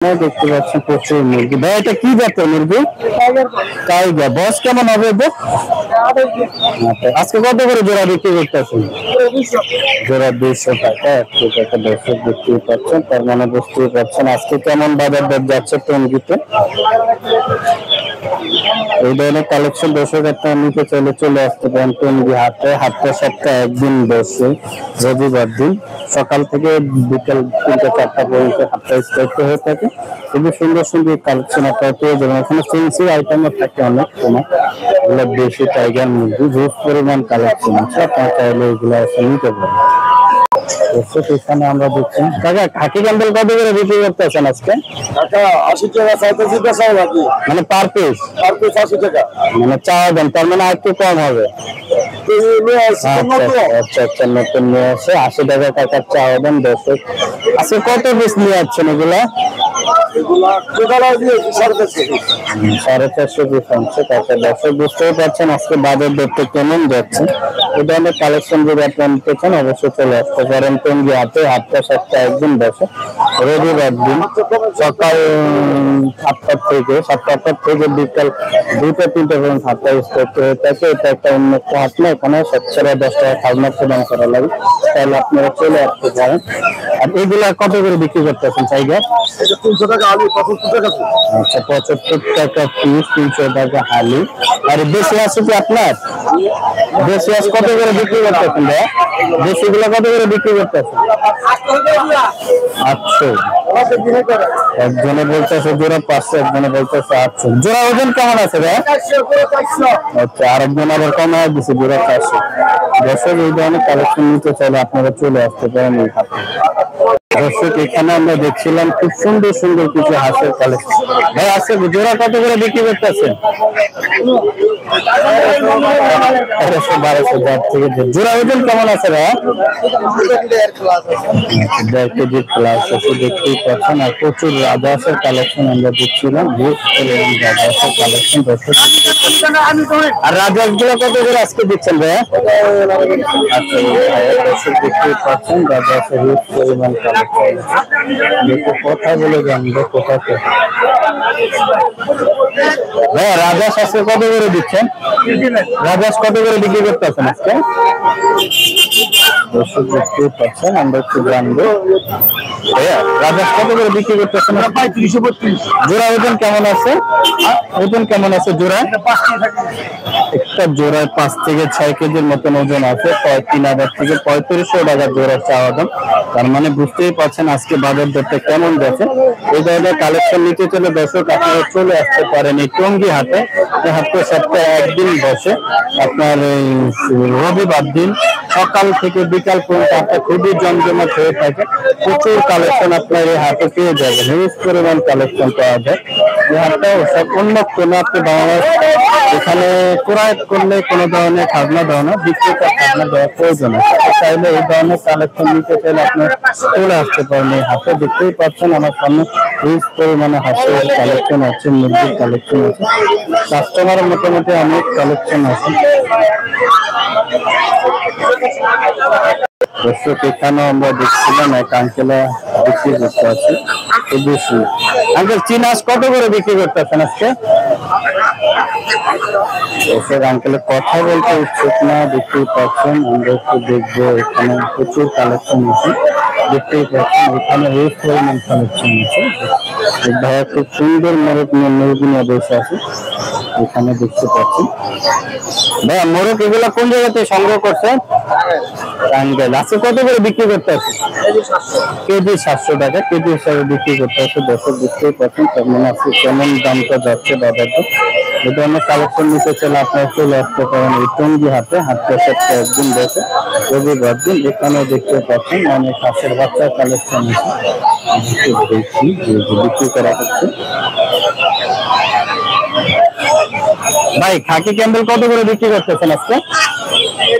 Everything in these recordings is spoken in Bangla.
দেখতে পাচ্ছেন প্রচুর মুরগি। ভাই এটা কি জাতের মুরগি? টাইগার। বয়স কেমন হবে এদের? আজকে কত করে জোড়া বিক্রি করতেছেন? জোড়া 200 টাকা। একটা দর্শক দেখতে পাচ্ছেন, তার মানে বুঝতেই পারছেন আজকে কেমন বাজার দর যাচ্ছে টঙ্গীতে। এই ধরনের কালেকশন দর্শক আপনারা নিতে চলে আসতে পারেন টঙ্গী হাটে। হাটটা সপ্তাহে একদিন বসে, রবিবার দিন সকাল থেকে বিকেল 3-4টা পর্যন্ত হাটটা স্টার্ট হয়ে থাকে। খুবই সুন্দর সুন্দর কালেকশন আপনারা পেয়ে যাবেন। এখানে ফেন্সি আইটেমও থাকে অনেক সময়, এগুলো দেশি টাইগার মুরগি হিউজ পরিমাণ কালেকশন আছে, আপনারা চাইলে এগুলো এসে নিতে পারেন। এখানে আমরা দেখছি কাকা খাকি ক্যান্ডেল কত করে বিক্রি করতেছেন আজকে? 80 টাকা চাইতেছি, বেচাও নাকি? মানে পার পিস 80 টাকা, মানে চাওয়া দেন, তার মানে একটু কম হবে। আচ্ছা, নতুন নিয়ে আসে 80 টাকা টাকার চাওয়া দেন দর্শক। আজকে কত পিস নিয়ে যাচ্ছেন এগুলা? 450 পিস আনছে টাকা। দর্শক বুঝতেই পারছেন আজকে বাজার দরটা কেমন যাচ্ছে। এই ধরনের কালেকশন যদি আপনারা নিতে চান অবশ্যই চলে আসতে পারেন টঙ্গী হাটে। হাটটা সপ্তাহে একদিন বসে, রবিবার দিন সকাল 7টা থেকে বিকাল 2-3টা পর্যন্ত হাটটা স্টার্ট হয়ে থাকে। এটা একটা উন্মুক্ত হাট না, এখানে 10 টাকা খাজনা প্রদান করা লাগে, তাহলে আপনারা চলে আসতে পারেন। আর এগুলা কত করে বিক্রি করতেছেন টাইগার? 300 টাকা আলু, 75 টাকা। আচ্ছা, 75 টাকা পিস, 300 টাকা হালি। আর দেশি আছে কি আপনার? দেশি আছে কত করে বিক্রি করতেছেন ভাই? দেশিগুলো কত করে বিক্রি করতেছেন? 800। একজনে বলতেছে জোড়া 500, একজনে বলতেছে 800। জোড়া ওজন কেমন আছে ভাই? আচ্ছা, আরেকজন আবার কমায় দিচ্ছে জোড়া 400। দর্শক এই ধরনের কালেকশন নিতে চাইলে আপনারা চলে আসতে পারেন এই হাটে। দর্শক এখানে আমরা দেখছিলাম খুব সুন্দর সুন্দর কিছু হাঁসের কালেকশন। ভাই আছে জোড়া কত করে বিক্রি করতেছেন? 1200 থেকে। জোড়া ওজন কেমন আছে ভাই? 1.5 কেজি প্লাস আছে, দেখতেই পাচ্ছেন। আর প্রচুর রাজহাঁসের কালেকশন আমরা দেখছিলাম, রাজহাঁসের কালেকশন দর্শক। আর রাজহাঁস গুলো কত করে আজকে দিচ্ছেন ভাই? আচ্ছা, দর্শক দেখতেই পাচ্ছেন রাজহাঁসের হিউজ পরিমাণ কালেকশন। দেখো কথা বলে জানবো কোথাতে ভাইয়া রাজহাঁস আজকে কত করে দিচ্ছেন? রাজহাঁস কত করে বিক্রি করতেছেন আজকে? দর্শক দেখতেই পাচ্ছেন, আমরা একটু জানবো ভাইয়া রাজহাঁস কত করে বিক্রি করতেছেন? 35-32। জোড়া ওজন কেমন আছে? ওজন কেমন আছে জোড়া? একটা জোড়ায় 5 থেকে 6 কেজির মতন ওজন আছে। 3000 থেকে 3500 টাকা জোড়া চাওয়া দাম। তার মানে বুঝতেই পারছেন আজকে বাজার দরটা কেমন যাচ্ছে। এই ধরনের কালেকশন নিতে চলে দর্শক আপনারা চলে আসতে পারেন এই টঙ্গী হাটে। এই হাটটা সপ্তাহে একদিন বসে, আপনার রবিবার দিন সকাল থেকে বিকাল পর্যন্ত হাটটা খুবই জমজমাট হয়ে থাকে। প্রচুর কালেকশন আপনার এই হাটে পেয়ে যাবেন, হিউজ পরিমাণ কালেকশন পাওয়া যায়। এই হাটটা সব উন্মুক্ত না, আপনি বাংলাদেশ এখানে ক্রয় করলে কোনো ধরনের খাজনা দেওয়া না, বিক্রেতার খাজনা দেওয়ার প্রয়োজন আছে। চাইলে এই ধরনের কালেকশন নিতে চাইলে আপনার চলে আসতে পারেন এই হাটে। দেখতেই পাচ্ছেন আমার সামনে হিউজ পরিমাণে হাঁসের কালেকশন আছে, মুরগির কালেকশন আছে, কাস্টমারের মোটামুটি অনেক কালেকশন আছে। দর্শক এখানেও আমরা দেখছিলাম এক আঙ্কেলা বিক্রি করতে আছে। আঙ্কেল চীন হাঁস কত করে বিক্রি করতেছেন আজকে? দর্শক আঙ্কেলের কথা বলতে উৎসুক না, দেখতেই পাচ্ছেন। আমরা একটু দেখবো, এখানে প্রচুর কালেকশন আছে, দেখতেই পাচ্ছেন এখানে হিউজ পরিমাণ কালেকশন আছে। ভাইয়া খুব সুন্দর মুরগি নিয়ে বসে আছে, এখানে দেখতে পাচ্ছেন। ভাইয়া মোরগ এগুলা কোন জায়গাতে সংগ্রহ করছেন? টাঙ্গাইল। আজকে কত করে বিক্রি করতে আছে? কেজি 700 টাকা কেজি হিসাবে বিক্রি করতে আছে। দর্শক বুঝতেই পারছেন তার মানে আজকে কেমন দামটা যাচ্ছে বাজারটা। এই ধরনের কালেকশন নিতে চাইলে আপনারা চলে আসতে পারেন এই টঙ্গী হাটে। হাটটা সপ্তাহে একদিন বসে, রবিবার দিন। এখানেও দেখতে পাচ্ছেন অনেক হাঁসের বাচ্চার কালেকশন আছে, দেখছি বিক্রি করা হচ্ছে। ভাই খাকি ক্যান্ডেল কত করে বিক্রি করতেছেন আজকে?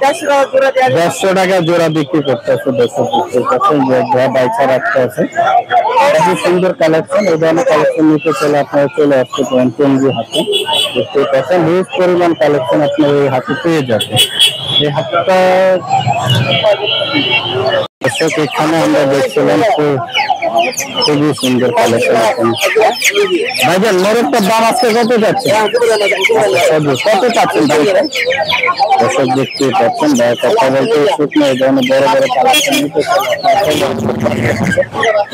150 টাকা জোড়া বিক্রি করতেছে। দর্শক বিক্রি করছেন, বাইচা রাখতে আছে। খুব সুন্দর কালেকশন। এই ধরনের কালেকশন নিতে চলে আপনারা চলে আসতে পারেন টঙ্গী হাটে। দেখতেই পাচ্ছেন হিউজ পরিমাণ কালেকশন আপনার এই হাটে পেয়ে যাবে। এই হাটটা দর্শক এখানে আমরা দেখছিলাম খুবই সুন্দর কালেকশন। ভাইজান মোরগটার দাম আজকে কত যাচ্ছে? কত চাচ্ছেন ভাইজান? দর্শক দেখতে পাচ্ছেন ভাই কথা বলতে শুকনো এই ধরনের বড় বড় কালেকশন নিতে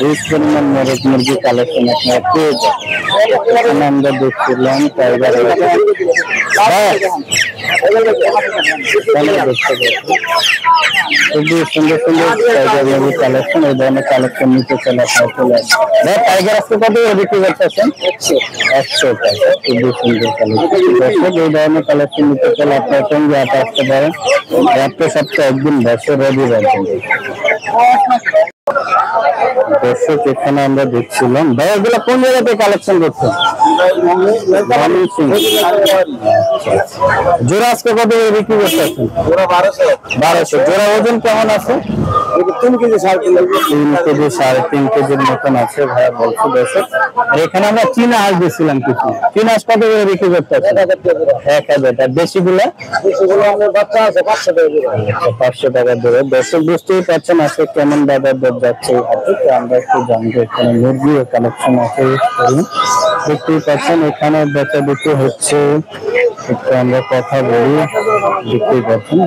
এই পরিমাণ মোরগ মুরগি কালেকশন আপনারা পেয়ে যাবেন। এখানে আমরা দেখছিলাম টাইগার দেখতে খুবই সুন্দর সুন্দর টাইগার মুরগি কালেকশন এই ধরনের কালেকশন নিতে চলে আপনারা চলে আসেন। ভাই টাইগার আজকে কত করে বিক্রি করতেছেন? 100 টাকা। খুবই সুন্দর কালেকশন। দর্শক এই ধরনের কালেকশন নিতে চলে আপনারা সঙ্গে আসতে পারেন। একটা সপ্তাহে একদিন বছর রবিবার। দর্শক এখানে আমরা দেখছিলাম ভাই এগুলো কোন জায়গাতে কালেকশন করছেন? জোড়া আজকে কত করে বিক্রি করতেছেন? জোড়া 1200। জোড়া ওজন কেমন আছে? 3 কেজি 3.5 কেজির মতন আছে ভাইয়া বলছে। দর্শক এখানে আমরা চীনা হাঁস দিচ্ছিলাম কিছু। চীনা হাঁস কত করে বিক্রি করতেছেন? 1000 টাকা। দেশিগুলো আমাদের বাচ্চা আছে 500 টাকা। 500 টাকা দেবে। দর্শক বুঝতেই পারছেন আজকে কেমন বাজার দর যাচ্ছে হাটে, আমরা একটু জানবো। এখানে মুরগির কালেকশন আছে দেখতেই পাচ্ছেন। এখানে বেচা বিক্রি হচ্ছে, একটু আমরা কথা বলি। দেখতেই পাচ্ছেন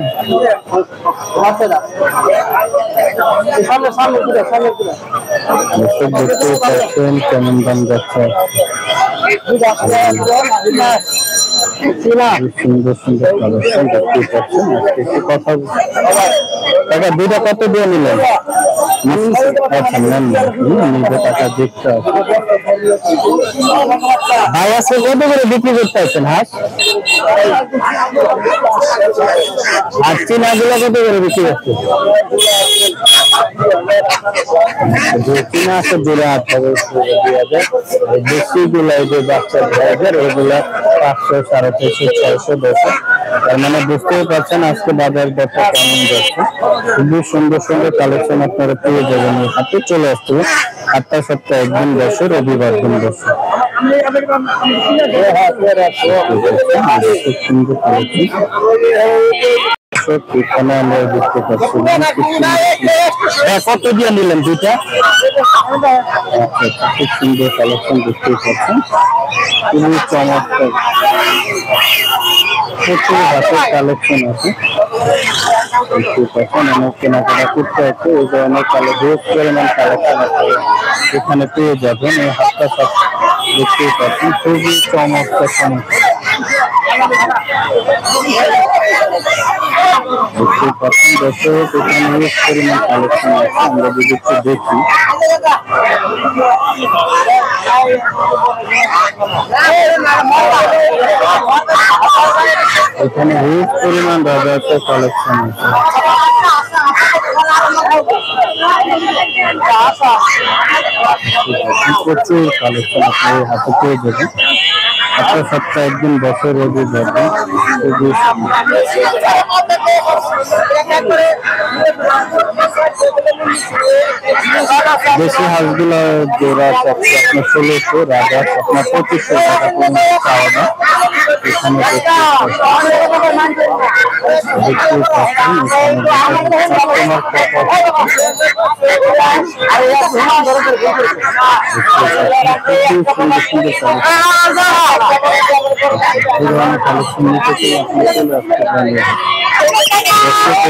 দেখতেই পাচ্ছেন কেমন দাম যাচ্ছে। সুন্দর সুন্দর কালেকশন দেখতেই পাচ্ছেন। একটু কথা টাকা দুইটা কত দিয়ে নিলেন? আচ্ছা নেন নিজে টাকা দেখতে আছে। ভাই আজকে কত করে বিক্রি করতে আছেন হাঁস? আর চীনা গুলো কত করে বিক্রি করছে? চীনা আছে 2000, দেশি গুলা এই যে বাচ্চা 2000, এগুলা 500, 350, 600, 200। তার মানে বুঝতেই পারছেন আজকে বাজার দরটা কেমন যাচ্ছে। খুবই সুন্দর সুন্দর কালেকশন আপনারা পেয়ে যাবেন। এই হাতে চলে আসতে হবে। 8টা সপ্তাহে একদিন বসে, রবিবার দিন বসে। সুন্দর কালেকশন এখানে আমরা দেখতে পাচ্ছি। কত দিয়ে নিলেন দুইটা? খুব সুন্দর কালেকশন দেখতেই পাচ্ছেন। খুবই চমৎকার প্রচুর হাতের কালেকশন আছে দেখতেই পাচ্ছেন। অনেক কেনাকাটা করতে আছে এই ধরনের বেশ পরিমাণ কালেকশন আছে এখানে পেয়ে যাবেন। এই হাতটা সব দেখতেই পাচ্ছেন খুবই চমৎকার দেখতেই পাচ্ছেন। দর্শক এখানে বেশ পরিমাণ কালেকশন আছে, আমরা যদি একটু দেখি। এখানে বেশ পরিমাণ রাজার কালেকশন আছে। প্রচুর কালেকশন আপনি হাতে পেয়ে যাবেন। আপনার সপ্তাহে একদিন বছর রোজে যাবেন। দেশি হাঁসগুলো জোড়া আছে আপনার 1600, রাজা আপনার 2500 টাকা পর্যন্ত চাওয়া দাম। এখানে দেখতেই পাচ্ছেন সুন্দর সুন্দর কালেকশন নিতে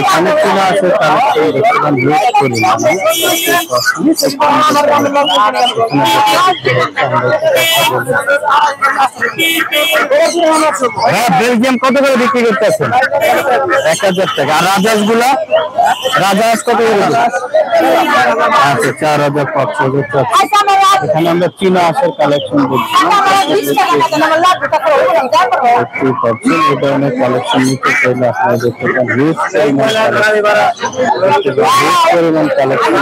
এখানে চলে আসে কালেকশন বেলজিয়াম কত করে বিক্রি করতেছেন? 1000 টাকা। আর রাজহাঁস গুলা, রাজহাঁস কত করে? আচ্ছা 4500। এখানে আমরা চীনা হাঁসের কালেকশন দেখছি। দেখতেই পাচ্ছেন এই ধরনের কালেকশন নিতে চাইলে আপনারা দেখতে পান হিউজ পরিমাণ কালেকশন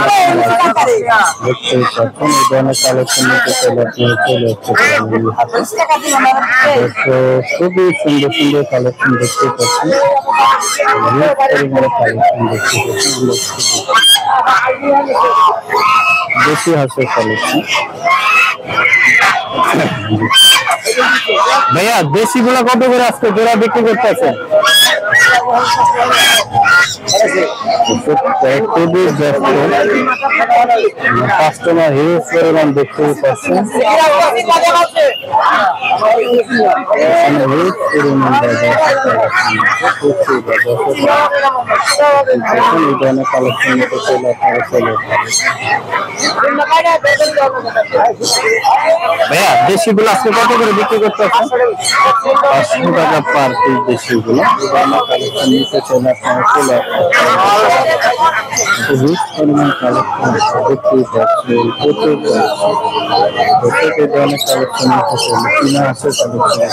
দেখতেই পাচ্ছেন। এই ধরনের কালেকশন নিতে চাইলে আপনারা চলে আসতে পারেন। খুবই সুন্দর সুন্দর কালেকশন দেখতে পাচ্ছেন। হিউজ পরিমাণে কালেকশন দেখতে পাচ্ছেন। দেশি হাঁসের কালেকশন। ভাইয়া দেশি গুলা কত করে আজকে জোড়া বিক্রি করতেছে? খুবই ব্যস্ত কাস্টমার হিউজ পরিমাণ দেখতেই পাচ্ছেন, হিউজ পরিমাণ এই ধরনের কালেকশন নিতে চলে আপনারা চলে ভাইয়া। দেশিগুলো আজকে কত করে বিক্রি করতে পারছেন? 500 টাকা পার পিস দেশিগুলো। এই ধরনের কালেকশন নিতে চলে আপনারা চলে হিউজ পরিমাণ কালেকশন দেখতেই পাচ্ছেন, প্রচুর এই ধরনের কালেকশন নিতে চলে কিনা আছে কালেকশন।